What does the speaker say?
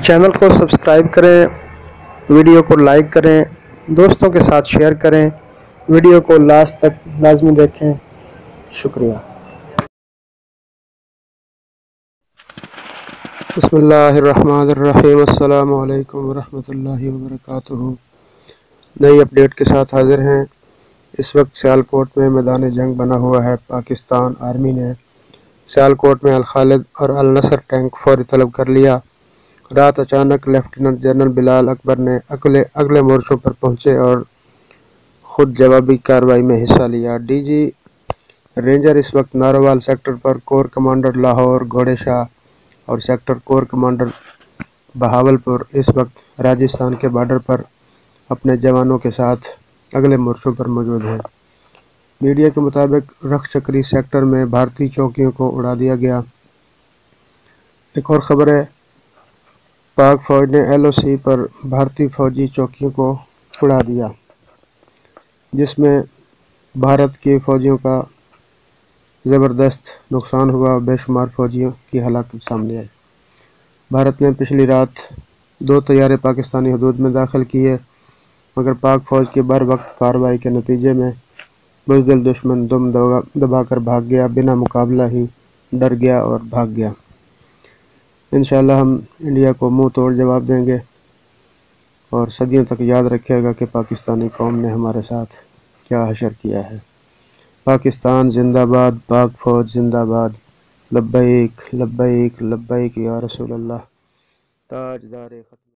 Channel کو subscribe کریں، video کو لائک کریں، دوستوں کے ساتھ شیئر کریں، ویڈیو کو لاسٹ تک لازمی دیکھیں۔ شکریہ۔ بسم اللہ الرحمن الرحیم۔ السلام علیکم ورحمۃ اللہ وبرکاتہ۔ نئی اپڈیٹ کے ساتھ حاضر ہیں۔ اس وقت سیالکوٹ میں میدان جنگ بنا ہوا ہے۔ پاکستان آرمی نے سیالکوٹ میں الخالد اور النصر ٹینک فوری طلب کر لیا۔ رات اچانک لیفٹیننٹ جنرل بلال اکبر نے اگلے مورچوں پر پہنچے اور خود جوابی کارروائی میں حصہ لیا۔ ڈی جی رینجر اس وقت ناروال سیکٹر پر، کور کمانڈر لاہور گھوڑے شاہ اور سیکٹر کور کمانڈر بہاول پور اس وقت راجستھان کے بارڈر پر اپنے جوانوں کے ساتھ اگلے مورچوں پر موجود ہیں۔ میڈیا کے مطابق رخ چکری سیکٹر میں بھارتی چوکیوں کو اڑا دیا گیا۔ ایک اور خبر ہے، پاک فوج نے ایل او سی پر بھارتی فوجی چوکیوں کو اڑا دیا، جس میں بھارت کے فوجیوں کا زبردست نقصان ہوا اور بے شمار فوجیوں کی ہلاکت سامنے آئی۔ بھارت نے پچھلی رات 2 طیارے پاکستانی حدود میں داخل کیے، مگر پاک فوج کی بر وقت کارروائی کے نتیجے میں بزدل دشمن دم دبا کر بھاگ گیا، بنا مقابلہ ہی ڈر گیا اور بھاگ گیا۔ انشاءاللہ ہم انڈیا کو منہ توڑ جواب دیں گے اور صدیوں تک یاد رکھے گا کہ پاکستانی قوم نے ہمارے ساتھ کیا حشر کیا ہے۔ پاکستان زندہ باد، پاک فوج زندہ باد، لبیک لبیک لبیک یا رسول اللہ، تاجدار ختم